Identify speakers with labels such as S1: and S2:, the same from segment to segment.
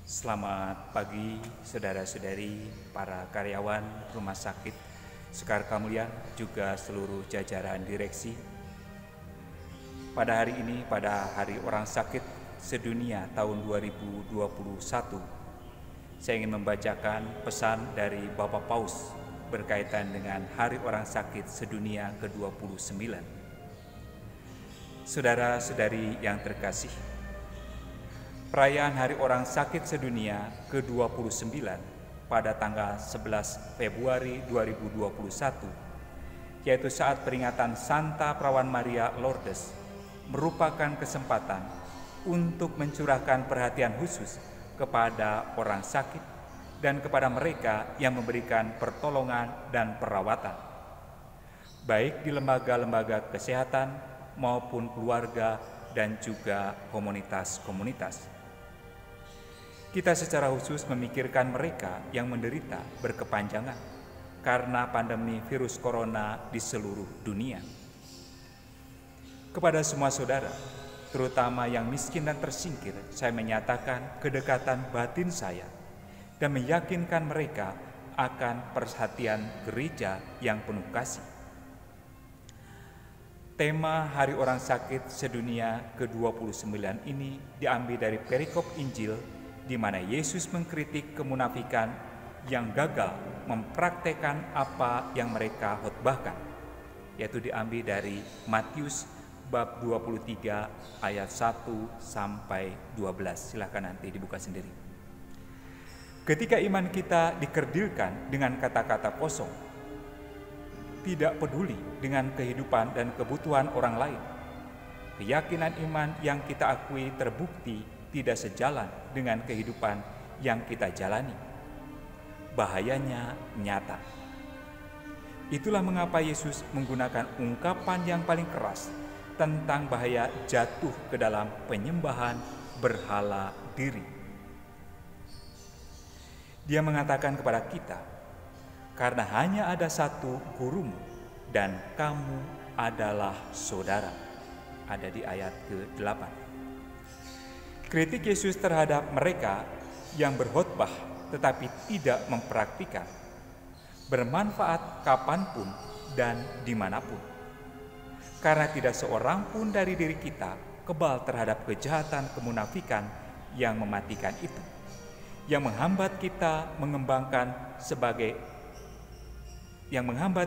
S1: Selamat pagi saudara-saudari, para karyawan rumah sakit Sekar Kamulyan, juga seluruh jajaran direksi. Pada hari ini, pada Hari Orang Sakit Sedunia tahun 2021, saya ingin membacakan pesan dari Bapak Paus berkaitan dengan Hari Orang Sakit Sedunia ke-29. Saudara-saudari yang terkasih, perayaan Hari Orang Sakit Sedunia ke-29 pada tanggal 11 Februari 2021, yaitu saat peringatan Santa Perawan Maria Lourdes, merupakan kesempatan untuk mencurahkan perhatian khusus kepada orang sakit dan kepada mereka yang memberikan pertolongan dan perawatan, baik di lembaga-lembaga kesehatan maupun keluarga dan juga komunitas-komunitas. Kita secara khusus memikirkan mereka yang menderita berkepanjangan karena pandemi virus corona di seluruh dunia. Kepada semua saudara, terutama yang miskin dan tersingkir, saya menyatakan kedekatan batin saya dan meyakinkan mereka akan perhatian gereja yang penuh kasih. Tema Hari Orang Sakit Sedunia ke-29 ini diambil dari perikop Injil di mana Yesus mengkritik kemunafikan yang gagal mempraktekkan apa yang mereka khotbahkan, yaitu diambil dari Matius bab 23 ayat 1 sampai 12. Silakan nanti dibuka sendiri. Ketika iman kita dikerdilkan dengan kata-kata kosong, tidak peduli dengan kehidupan dan kebutuhan orang lain, keyakinan iman yang kita akui terbukti tidak sejalan dengan kehidupan yang kita jalani. Bahayanya nyata. Itulah mengapa Yesus menggunakan ungkapan yang paling keras tentang bahaya jatuh ke dalam penyembahan berhala diri. Dia mengatakan kepada kita, karena hanya ada satu gurumu dan kamu adalah saudara. Ada di ayat ke-8. Kritik Yesus terhadap mereka yang berkhotbah tetapi tidak mempraktikkan bermanfaat kapanpun dan dimanapun. Karena tidak seorang pun dari diri kita kebal terhadap kejahatan kemunafikan yang mematikan itu, yang menghambat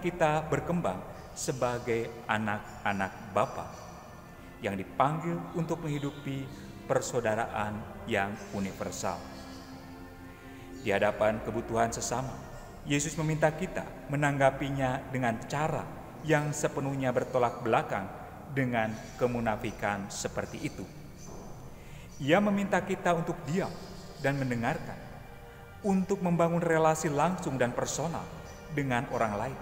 S1: kita berkembang sebagai anak-anak Bapa yang dipanggil untuk menghidupi persaudaraan yang universal. Di hadapan kebutuhan sesama, Yesus meminta kita menanggapinya dengan cara yang sepenuhnya bertolak belakang dengan kemunafikan seperti itu. Ia meminta kita untuk diam dan mendengarkan, untuk membangun relasi langsung dan personal dengan orang lain,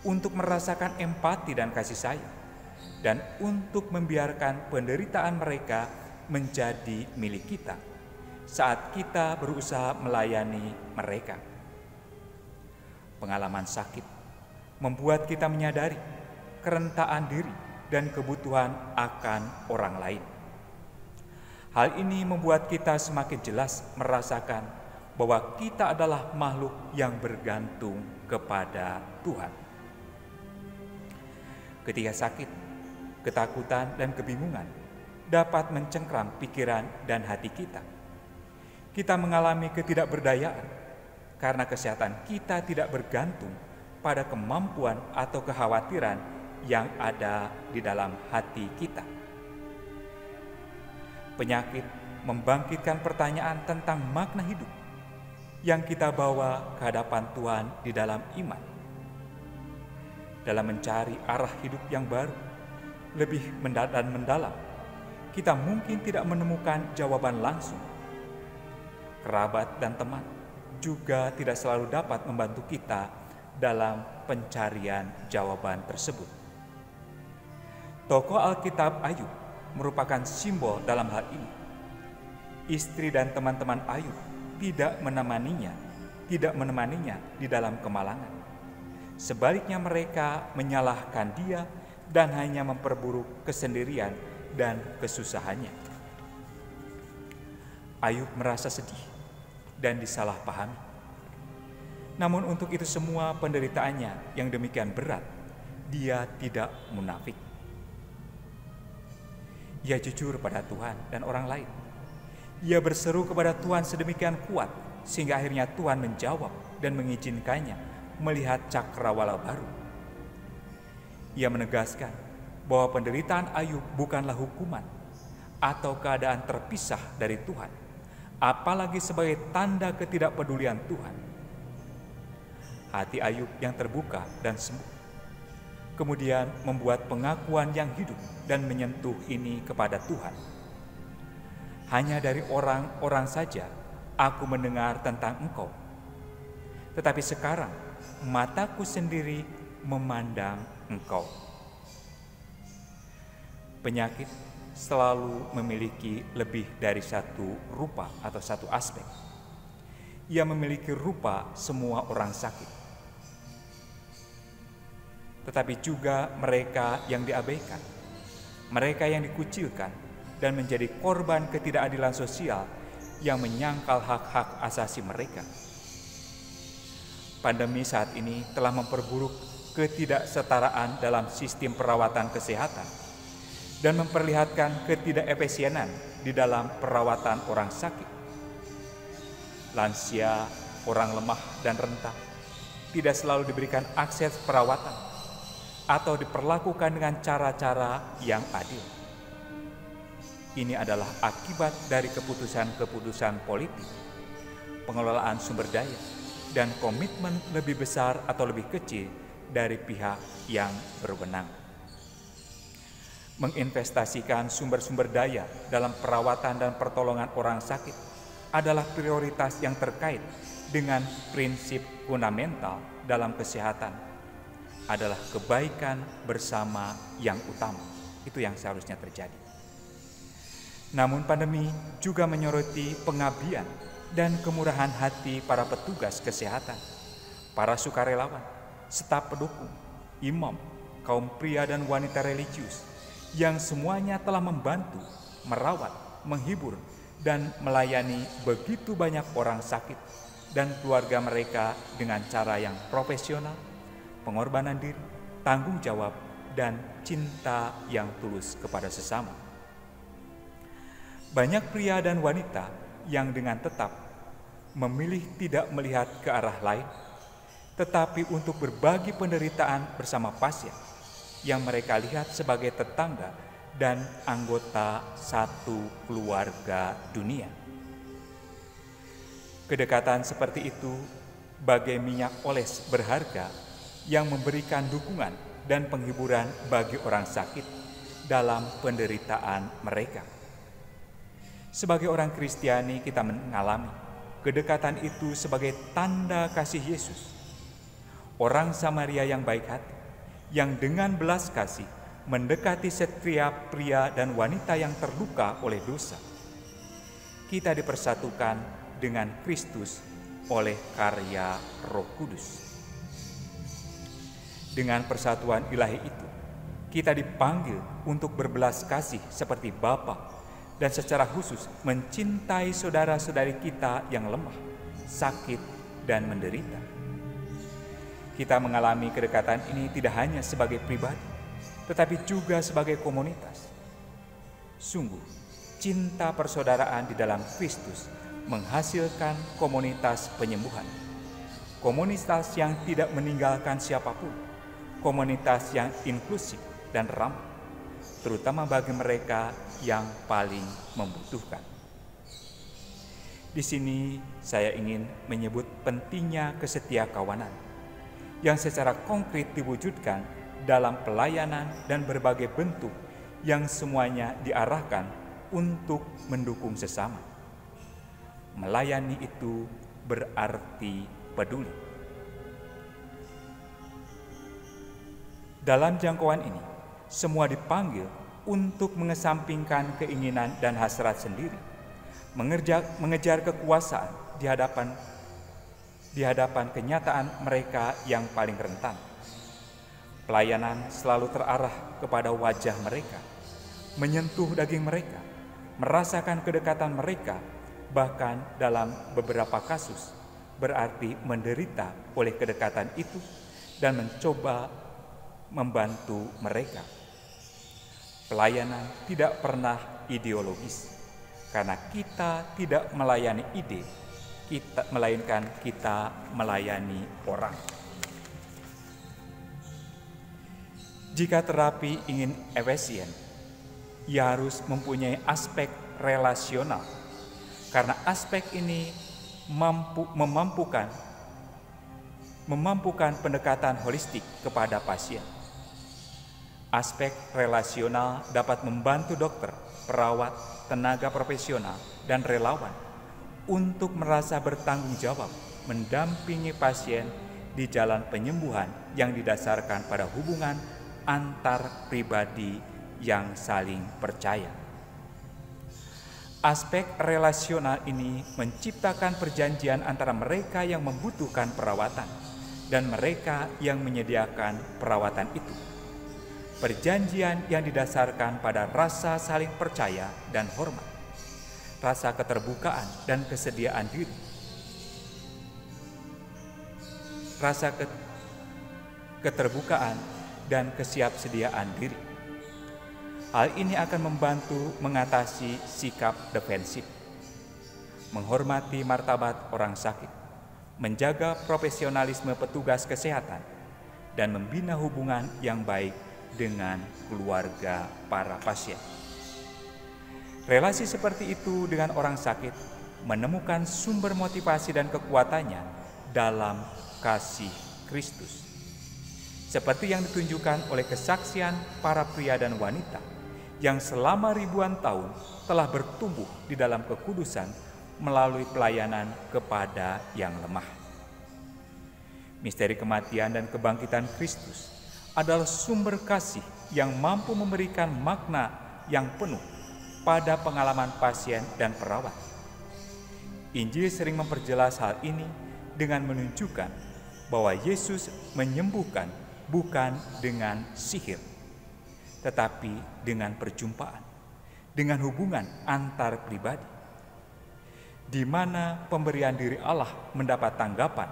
S1: untuk merasakan empati dan kasih sayang, dan untuk membiarkan penderitaan mereka menjadi milik kita saat kita berusaha melayani mereka. Pengalaman sakit membuat kita menyadari kerentaan diri dan kebutuhan akan orang lain. Hal ini membuat kita semakin jelas merasakan bahwa kita adalah makhluk yang bergantung kepada Tuhan. Ketika sakit, ketakutan dan kebingungan dapat mencengkram pikiran dan hati kita. Kita mengalami ketidakberdayaan karena kesehatan kita tidak bergantung pada kemampuan atau kekhawatiran yang ada di dalam hati kita. Penyakit membangkitkan pertanyaan tentang makna hidup yang kita bawa ke hadapan Tuhan di dalam iman. Dalam mencari arah hidup yang baru, lebih mendalam, kita mungkin tidak menemukan jawaban langsung. Kerabat dan teman juga tidak selalu dapat membantu kita dalam pencarian jawaban tersebut. Tokoh Alkitab Ayub merupakan simbol dalam hal ini. Istri dan teman-teman Ayub tidak menemaninya di dalam kemalangan. Sebaliknya mereka menyalahkan dia dan hanya memperburuk kesendirian dan kesusahannya. Ayub merasa sedih dan disalahpahami. Namun untuk itu semua penderitaannya yang demikian berat, dia tidak munafik. Ia jujur pada Tuhan dan orang lain. Ia berseru kepada Tuhan sedemikian kuat sehingga akhirnya Tuhan menjawab dan mengizinkannya melihat cakrawala baru. Ia menegaskan bahwa penderitaan Ayub bukanlah hukuman atau keadaan terpisah dari Tuhan, apalagi sebagai tanda ketidakpedulian Tuhan. Hati Ayub yang terbuka dan sembuh, kemudian membuat pengakuan yang hidup dan menyentuh ini kepada Tuhan. Hanya dari orang-orang saja aku mendengar tentang Engkau, tetapi sekarang mataku sendiri memandang Engkau. Penyakit selalu memiliki lebih dari satu rupa atau satu aspek. Ia memiliki rupa semua orang sakit, tetapi juga mereka yang diabaikan, mereka yang dikucilkan dan menjadi korban ketidakadilan sosial yang menyangkal hak-hak asasi mereka. Pandemi saat ini telah memperburuk ketidaksetaraan dalam sistem perawatan kesehatan dan memperlihatkan ketidakefisienan di dalam perawatan orang sakit. Lansia, orang lemah dan renta tidak selalu diberikan akses perawatan atau diperlakukan dengan cara-cara yang adil. Ini adalah akibat dari keputusan-keputusan politik, pengelolaan sumber daya, dan komitmen lebih besar atau lebih kecil dari pihak yang berwenang. Menginvestasikan sumber-sumber daya dalam perawatan dan pertolongan orang sakit adalah prioritas yang terkait dengan prinsip fundamental dalam kesehatan, adalah kebaikan bersama yang utama. Itu yang seharusnya terjadi. Namun pandemi juga menyoroti pengabdian dan kemurahan hati para petugas kesehatan, para sukarelawan, staf pendukung, imam, kaum pria dan wanita religius, yang semuanya telah membantu, merawat, menghibur, dan melayani begitu banyak orang sakit dan keluarga mereka dengan cara yang profesional, pengorbanan diri, tanggung jawab, dan cinta yang tulus kepada sesama. Banyak pria dan wanita yang dengan tetap memilih tidak melihat ke arah lain, tetapi untuk berbagi penderitaan bersama pasien yang mereka lihat sebagai tetangga dan anggota satu keluarga dunia. Kedekatan seperti itu bagai minyak oles berharga yang memberikan dukungan dan penghiburan bagi orang sakit dalam penderitaan mereka. Sebagai orang Kristiani, kita mengalami kedekatan itu sebagai tanda kasih Yesus. Orang Samaria yang baik hati, yang dengan belas kasih mendekati setiap pria dan wanita yang terluka oleh dosa. Kita dipersatukan dengan Kristus oleh karya Roh Kudus. Dengan persatuan ilahi itu, kita dipanggil untuk berbelas kasih seperti Bapa, dan secara khusus mencintai saudara-saudari kita yang lemah, sakit, dan menderita. Kita mengalami kedekatan ini tidak hanya sebagai pribadi, tetapi juga sebagai komunitas. Sungguh, cinta persaudaraan di dalam Kristus menghasilkan komunitas penyembuhan, komunitas yang tidak meninggalkan siapapun, komunitas yang inklusif dan ramah, terutama bagi mereka yang paling membutuhkan. Di sini saya ingin menyebut pentingnya kesetiakawanan yang secara konkret diwujudkan dalam pelayanan dan berbagai bentuk yang semuanya diarahkan untuk mendukung sesama. Melayani itu berarti peduli. Dalam jangkauan ini, semua dipanggil untuk mengesampingkan keinginan dan hasrat sendiri, mengejar kekuasaan di hadapan kenyataan mereka yang paling rentan. Pelayanan selalu terarah kepada wajah mereka, menyentuh daging mereka, merasakan kedekatan mereka, bahkan dalam beberapa kasus berarti menderita oleh kedekatan itu dan mencoba membantu mereka. Pelayanan tidak pernah ideologis, karena kita tidak melayani ide, melainkan kita melayani orang. Jika terapi ingin efisien, ia harus mempunyai aspek relasional, karena aspek ini memampukan pendekatan holistik kepada pasien. Aspek relasional dapat membantu dokter, perawat, tenaga profesional, dan relawan untuk merasa bertanggung jawab mendampingi pasien di jalan penyembuhan yang didasarkan pada hubungan antar pribadi yang saling percaya. Aspek relasional ini menciptakan perjanjian antara mereka yang membutuhkan perawatan dan mereka yang menyediakan perawatan itu. Perjanjian yang didasarkan pada rasa saling percaya dan hormat, rasa keterbukaan dan kesediaan diri, keterbukaan dan kesiapsediaan diri. Hal ini akan membantu mengatasi sikap defensif, menghormati martabat orang sakit, menjaga profesionalisme petugas kesehatan, dan membina hubungan yang baik dengan keluarga para pasien. Relasi seperti itu dengan orang sakit menemukan sumber motivasi dan kekuatannya dalam kasih Kristus. Seperti yang ditunjukkan oleh kesaksian para pria dan wanita yang selama ribuan tahun telah bertumbuh di dalam kekudusan melalui pelayanan kepada yang lemah. Misteri kematian dan kebangkitan Kristus adalah sumber kasih yang mampu memberikan makna yang penuh pada pengalaman pasien dan perawat. Injil sering memperjelas hal ini dengan menunjukkan bahwa Yesus menyembuhkan bukan dengan sihir, tetapi dengan perjumpaan, dengan hubungan antar pribadi, di mana pemberian diri Allah mendapat tanggapan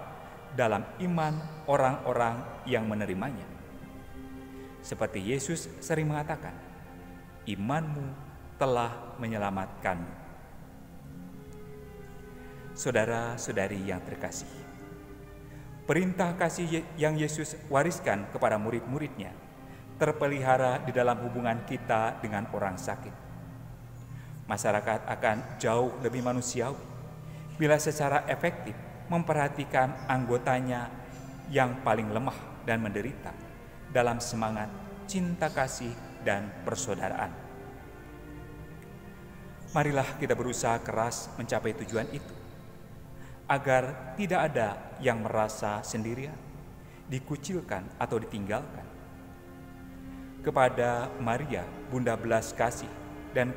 S1: dalam iman orang-orang yang menerimanya. Seperti Yesus sering mengatakan, imanmu telah menyelamatkanmu. Saudara-saudari yang terkasih, perintah kasih yang Yesus wariskan kepada murid-muridnya terpelihara di dalam hubungan kita dengan orang sakit. Masyarakat akan jauh lebih manusiawi bila secara efektif memperhatikan anggotanya yang paling lemah dan menderita dalam semangat cinta kasih dan persaudaraan. Marilah kita berusaha keras mencapai tujuan itu, agar tidak ada yang merasa sendirian, dikucilkan atau ditinggalkan. Kepada Maria, Bunda belas kasih dan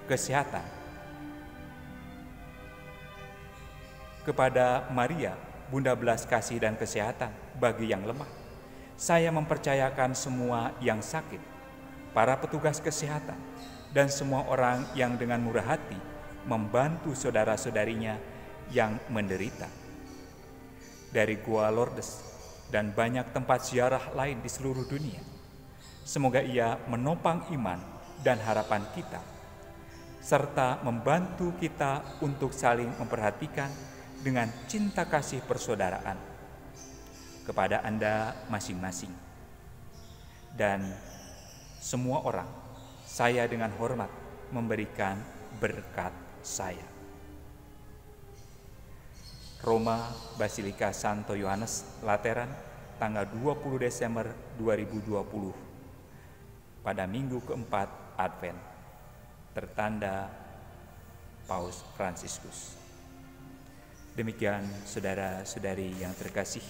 S1: kesehatan. Kepada Maria, Bunda belas kasih dan kesehatan bagi yang lemah, saya mempercayakan semua yang sakit, para petugas kesehatan, dan semua orang yang dengan murah hati membantu saudara-saudarinya yang menderita. Dari Gua Lourdes dan banyak tempat ziarah lain di seluruh dunia, semoga ia menopang iman dan harapan kita, serta membantu kita untuk saling memperhatikan dengan cinta kasih persaudaraan kepada Anda masing-masing. Dan semua orang, saya dengan hormat memberikan berkat saya. Roma, Basilika Santo Yohanes, Lateran, tanggal 20 Desember 2020, pada minggu keempat Advent, tertanda Paus Fransiskus. Demikian saudara-saudari yang terkasih,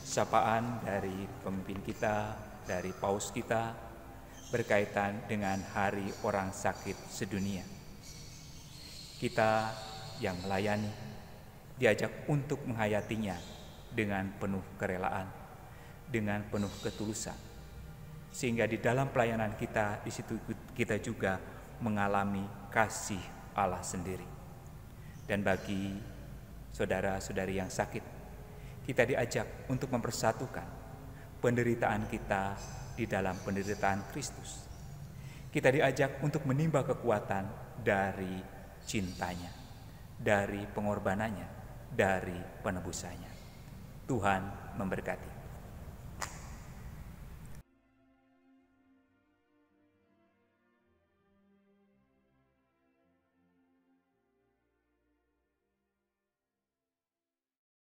S1: sapaan dari pemimpin kita, dari Paus kita, berkaitan dengan Hari Orang Sakit Sedunia. Kita yang melayani diajak untuk menghayatinya dengan penuh kerelaan, dengan penuh ketulusan, sehingga di dalam pelayanan kita, di situ kita juga mengalami kasih Allah sendiri. Dan bagi saudara-saudari yang sakit, kita diajak untuk mempersatukan penderitaan kita di dalam penderitaan Kristus. Kita diajak untuk menimba kekuatan dari cintanya, dari pengorbanannya, dari penebusannya. Tuhan memberkati.